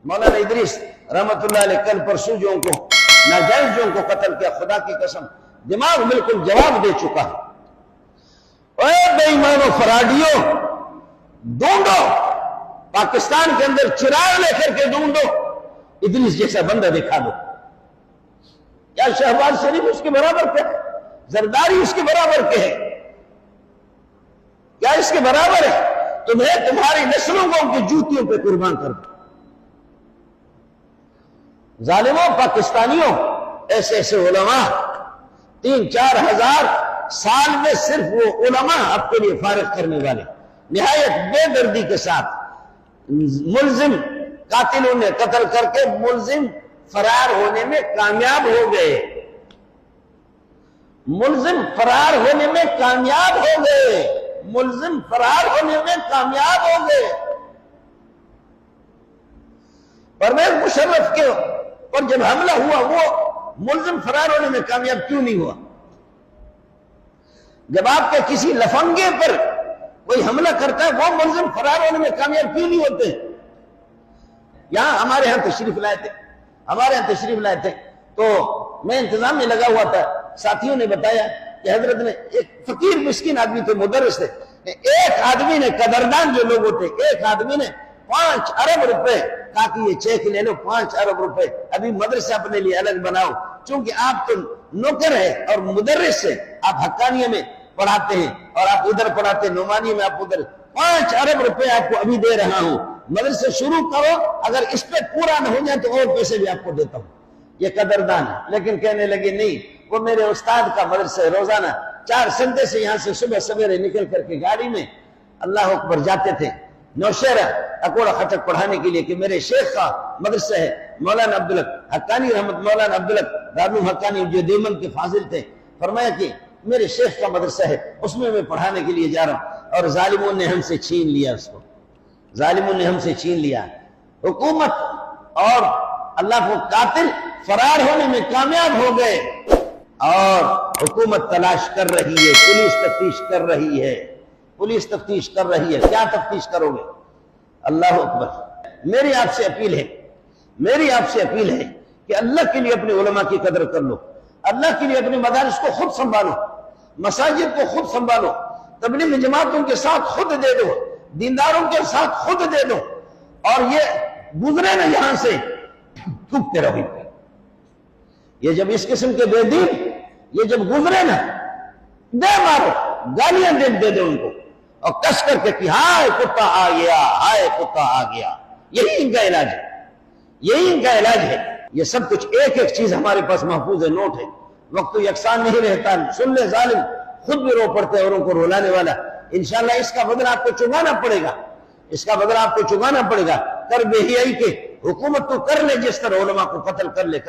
مولانا ادریس رحمت اللہ علیہ کل پرسوں جو ان کو ناجائز جو ان کو قتل کیا، خدا کی قسم دماغ بالکل جواب دے چکا ہے۔ اے بے ایمانو فراڈیو، ڈھونڈو پاکستان کے اندر چراغ لے کر کے ڈھونڈو، ادریس جیسا بندہ دکھا دو۔ یا شہباز شریف اس کے برابر کے ہے؟ زرداری اس کے برابر کے ہے؟ کیا اس کے برابر ہے؟ تمہیں تمہاری نسلوں کو ان کی جوتیوں پہ قربان کر دو۔ ظالموں، پاکستانیوں، ایسے ایسے علماء 3-4 ہزار سال میں صرف وہ علماء آپ کے لیے فارغ کرنے والے نہایت بے دردی کے ساتھ ملزم قاتلوں نے قتل کر کے ملزم فرار ہونے میں کامیاب ہو گئے، ملزم فرار ہونے میں کامیاب ہو گئے، ملزم فرار ہونے میں کامیاب ہو گئے۔ پرویز مشرف کے پر جب حملہ ہوا وہ ملزم فرار ہونے میں کامیاب کیوں نہیں ہوا؟ جب آپ کے کسی لفنگے پر کوئی حملہ کرتا ہے وہ ملزم فرار ہونے میں کامیاب کیوں نہیں ہوتے؟ یہاں ہمارے ہاں تشریف لائے تھے تو میں انتظام میں لگا ہوا تھا، ساتھیوں نے بتایا کہ حضرت نے ایک فقیر مسکین آدمی تھے، مدرس تھے، ایک آدمی نے قدردان جو لوگ ہوتے، ایک آدمی نے 5 ارب روپے کہا کہ یہ چیک لے لو، 5 ارب روپے ابھی مدرسہ اپنے لیے الگ بناؤ، چونکہ آپ تو نوکر ہے اور مدرس ہے، آپ حقانیہ میں پڑھاتے ہیں اور آپ ادھر پڑھاتے ہیں، نعمانی میں آپ ادھر، 5 ارب روپے آپ کو ابھی دے رہا ہوں، مدرسہ شروع کرو، اگر اس پہ پورا نہ ہو جائے تو اور پیسے بھی آپ کو دیتا ہوں۔ یہ قدردان ہے، لیکن کہنے لگے نہیں، وہ میرے استاد کا مدرسہ ہے، روزانہ 4 سنڈے سے یہاں سے صبح سویرے نکل کر کے گاڑی میں اللہ اکبر جاتے تھے نوشہرہ اکوڑا خٹک پڑھانے کے لیے کہ میرے شیخ کا مدرسہ ہے مولانا عبدالحق حقانی مولانا عبدالحق دارالعلوم حقانی جو دیوبند کے فاضل تھے، فرمایا کہ میرے شیخ کا مدرسہ ہے، اس میں پڑھانے کے لیے جا رہا ہوں، اور ظالموں نے ہم سے چھین لیا، اس کو ظالموں نے ہم سے چھین لیا۔ حکومت اور اللہ کو قاتل فرار ہونے میں کامیاب ہو گئے، اور حکومت تلاش کر رہی ہے، پولیس تفتیش کر رہی ہے، پولیس تفتیش کر رہی ہے۔ کیا تفتیش کرو گے؟ اللہ اکبر۔ میری آپ سے اپیل ہے کہ اللہ کے لیے اپنے علماء کی قدر کر لو، اللہ کے لیے اپنے مدارس کو خود سنبھالو، مساجد کو خود سنبھالو، تبلیغ جماعتوں کے ساتھ خود دے دو، دینداروں کے ساتھ خود دے دو، اور یہ گزرے نا یہاں سے تھوکتے رہو۔ یہ جب اس قسم کے بے دین یہ جب گزرے نا، دے مارو، گالیاں دے دو ان کو، اور کس کر کے کہ ہائے کتا آ گیا، ہائے کتا آ گیا۔ یہی ان کا علاج ہے، یہی ان کا علاج ہے۔ یہ سب کچھ ایک ایک چیز ہمارے پاس محفوظ ہے، نوٹ ہے، وقت تو یکساں نہیں رہتا، سن لے ظالم خود بھی رو پڑتے ہیں اوروں کو رلانے والا۔ انشاءاللہ اس کا بدلہ آپ کو چکانا پڑے گا، اس کا بدلہ آپ کو چکانا پڑے گا۔ کر بے حیائی کے حکومت تو کر لے، جس طرح علماء کو قتل کر لے۔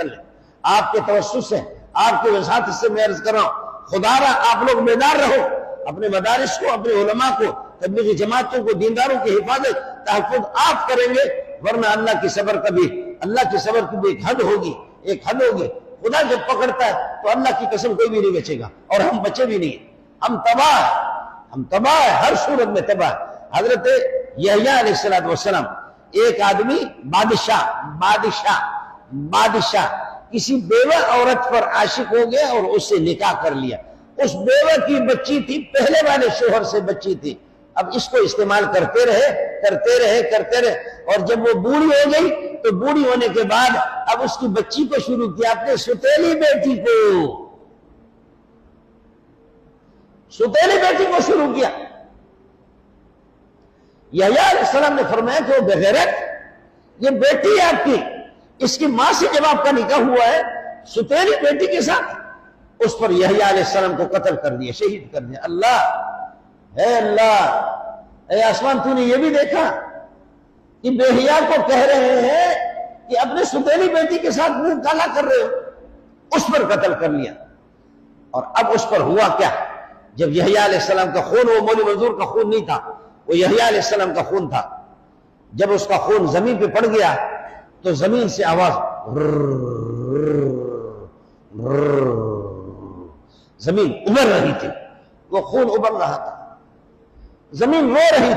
آپ کے توسط سے، آپ کے وساطت سے میں عرض کر رہا ہوں، خدا را آپ لوگ بیدار رہو، اپنے مدارس کو، اپنے علماء کو، تبلیغی جماعتوں کو، دینداروں کی حفاظت تحفظ آپ کریں گے، ورنہ اللہ کی صبر کی بھی ایک حد ہوگی، خدا جب پکڑتا ہے تو اللہ کی قسم کوئی بھی نہیں بچے گا، اور ہم بچے بھی نہیں، ہم تباہ ہیں، ہر صورت میں تباہ۔ حضرت یحییٰ علیہ السلام ایک آدمی بادشاہ کسی بیوہ عورت پر عاشق ہو گیا اور اس سے نکاح کر لیا۔ اس بیوہ کی بچی تھی، پہلے والے شوہر سے بچی تھی، اب اس کو استعمال کرتے رہے، اور جب وہ بوڑھی ہو گئی تو بوڑھی ہونے کے بعد اب اس کی بچی کو شروع کیا، اپنے ستیلی بیٹی کو شروع کیا۔ یحییٰ علیہ السلام نے فرمایا کہ وہ بغیرت، یہ بیٹی ہے آپ کی، اس کی ماں سے جب آپ کا نکاح ہوا ہے ستیلی بیٹی کے ساتھ، اس پر یحییٰ علیہ السلام کو قتل کر دیا، شہید کر دیا۔ اللہ اے آسمان، تو نے یہ بھی دیکھا کہ بے حیا کو کہہ رہے ہیں کہ اپنے ستیلی بیٹی کے ساتھ منہ کالا کر رہے ہو، اس پر قتل کر لیا۔ اور اب اس پر ہوا کیا؟ جب یحییٰ علیہ السلام کا خون، وہ مولوی منظور کا خون نہیں تھا، وہ یحییٰ علیہ السلام کا خون تھا، جب اس کا خون زمین پہ پڑ گیا تو زمین سے آواز، زمین ابل رہی تھی، وہ خون ابل رہا تھا، زمین رو رہی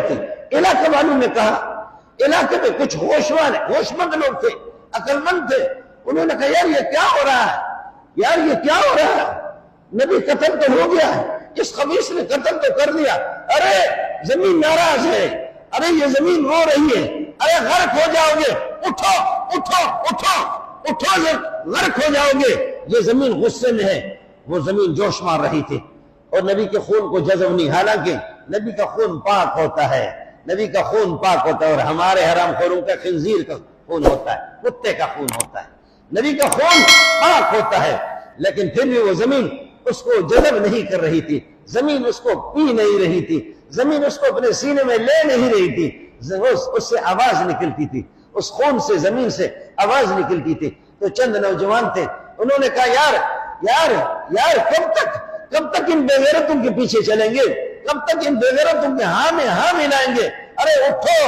تھی۔ علاقہ والوں نے کہا علاقے میں کچھ ہوشمند لوگ تھے، عقل مند تھے، انہوں نے کہا یار یہ کیا ہو رہا ہے، یار یہ کیا ہو رہا ہے، نبی قتل تو ہو گیا ہے، اس خبیث نے قتل تو کر دیا، ارے زمین ناراض ہے، ارے یہ زمین رو رہی ہے، ارے غرق ہو جاؤ گے، اٹھو اٹھو اٹھو اٹھو، یہ غرق ہو جاؤ گے، یہ زمین غصے میں ہے۔ وہ زمین جوش مار رہی تھی اور نبی کے خون کو جذب نہیں، حالانکہ نبی کا خون پاک ہوتا ہے، نبی کا خون پاک ہوتا ہے، اور ہمارے حرام خوروں کا خنزیر کا خون ہوتا ہے، کتے کا خون ہوتا ہے، نبی کا خون پاک ہوتا ہے، لیکن پھر بھی وہ زمین اس کو جذب نہیں کر رہی تھی، زمین اس کو پی نہیں رہی تھی، زمین اس کو اپنے سینے میں لے نہیں رہی تھی، اس سے آواز نکلتی تھی، اس خون سے زمین سے آواز نکلتی تھی۔ تو چند نوجوان تھے، انہوں نے کہا یار یار یار کب تک ان بے غیرتوں کے پیچھے چلیں گے، کب تک ان بے غیرتوں کے ہاں میں ہاں ملائیں گے، ارے اٹھو۔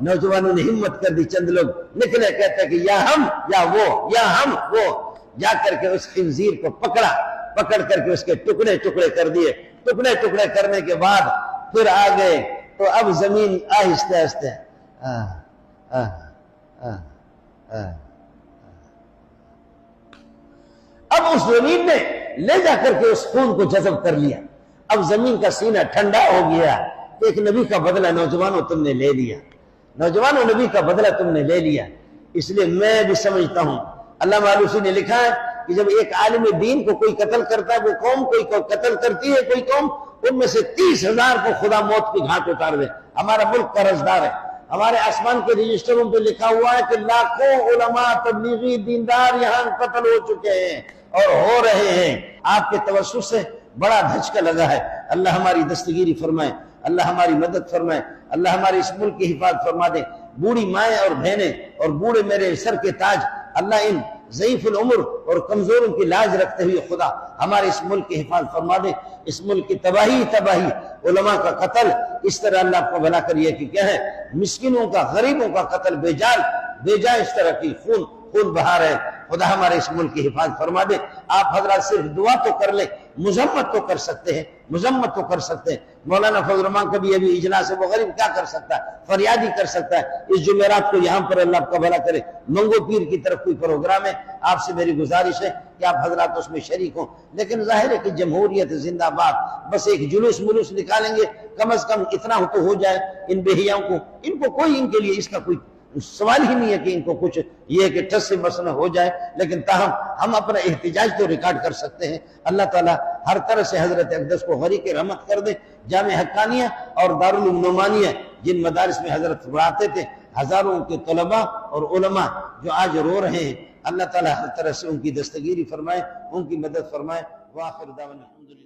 نوجوانوں نے ہمت کر دی، چند لوگ نکلے، کہتے کہ یا ہم یا وہ، یا ہم وہ، جا کر کے اس خنزیر کو پکڑ کر کے اس کے ٹکڑے ٹکڑے کر دیے، ٹکڑے ٹکڑے کرنے کے بعد پھر آ گئے، تو اب زمین آہستہ آہستہ اب اس زمین نے لے جا کر کے اس خون کو جذب کر لیا، اب زمین کا سینہ ٹھنڈا ہو گیا، ایک نبی کا بدلہ نوجوانوں تم نے لے لیا، نوجوانوں نبی کا بدلہ تم نے لے لیا۔ اس لیے میں بھی سمجھتا ہوں، علامہ آلوسی نے لکھا ہے کہ جب ایک عالم دین کو کوئی قتل کرتا ہے، وہ قوم کوئی قتل کرتی ہے، کوئی قوم، ان میں سے 30,000 کو خدا موت کی گھاٹ اتار دے۔ ہمارا ملک قرضدار ہے، ہمارے آسمان کے رجسٹروں پہ لکھا ہوا ہے کہ لاکھوں علماء تبلیغی دیندار یہاں قتل ہو چکے ہیں اور ہو رہے ہیں۔ آپ کے توسط سے بڑا دھچکا لگا ہے، اللہ ہماری دستگیری فرمائے، اللہ ہماری مدد فرمائے، اللہ ہمارے اس ملک کی حفاظت فرما دے۔ بوڑھی مائیں اور بہنیں اور بوڑھے میرے سر کے تاج، اللہ ان ضعیف العمر اور کمزوروں کی لاج رکھتے ہوئے خدا ہمارے اس ملک کی حفاظت فرما دے۔ اس ملک کی تباہی علماء کا قتل، اس طرح اللہ آپ کو بھلا کریے کہ کیا ہے، مسکینوں کا، غریبوں کا قتل بے جا اس طرح کی خون بہا رہے، خدا ہمارے اس ملک کی حفاظت فرما دے۔ آپ حضرات صرف دعا تو کر لیں، مذمت تو کر سکتے ہیں، مذمت تو کر سکتے ہیں۔ مولانا فضل الرحمان کبھی ابھی اجلاس ہے، وہ غریب کیا کر سکتا ہے، فریاد ہی کر سکتا ہے۔ اس جمعرات کو یہاں پر اللہ آپ کا بھلا کرے، منگو پیر کی طرف کوئی پروگرام ہے، آپ سے میری گزارش ہے کہ آپ حضرات اس میں شریک ہوں۔ لیکن ظاہر ہے کہ جمہوریت زندہ باد، بس ایک جلوس ملوس نکالیں گے، کم از کم اتنا تو ہو جائے ان بہیاؤں کو، ان کو کوئی، ان کے لیے اس کا کوئی سوال ہی نہیں ہے کہ ان کو کچھ یہ کہ ٹس سے مسئلہ ہو جائے، لیکن تاہم ہم اپنا احتجاج تو ریکارڈ کر سکتے ہیں۔ اللہ تعالیٰ ہر طرح سے حضرت اقدس کو غریق رحمت کر دے۔ جامع حقانیہ اور دارالعلوم نعمانیہ جن مدارس میں حضرت پڑھاتے تھے، ہزاروں کے طلباء اور علماء جو آج رو رہے ہیں، اللہ تعالیٰ ہر طرح سے ان کی دستگیری فرمائے، ان کی مدد فرمائے۔ وآخر دعوانا الحمدللہ۔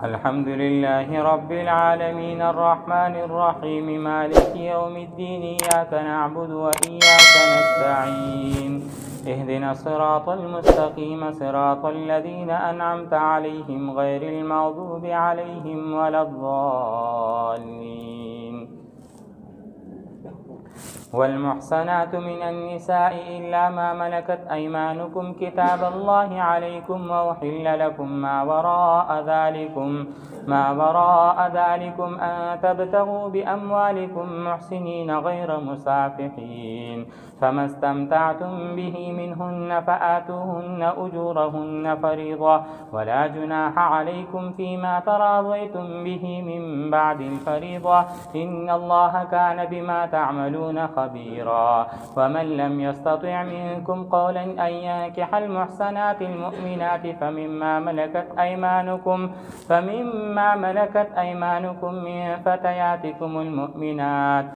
الحمد لله رب العالمين الرحمن الرحيم مالك يوم الدين إياك نعبد وإياك نستعين اهدنا الصراط المستقيم صراط الذين أنعمت عليهم غير المغضوب عليهم ولا الضالين والمحصنات من النساء إلا ما ملكت أيمانكم كتاب الله عليكم وأحل لكم ما وراء ذلكم أن تبتغوا بأموالكم محسنين غير مسافحين فما استمتعتم به منهن فآتوهن أجورهن فريضة ولا جناح عليكم فيما تراضيتم به من بعد الفريضة إن الله كان بما تعملون خبيرا ومن لم يستطع منكم قولا أن ينكح المحصنات المؤمنات فمما ملكت أيمانكم من فتياتكم المؤمنات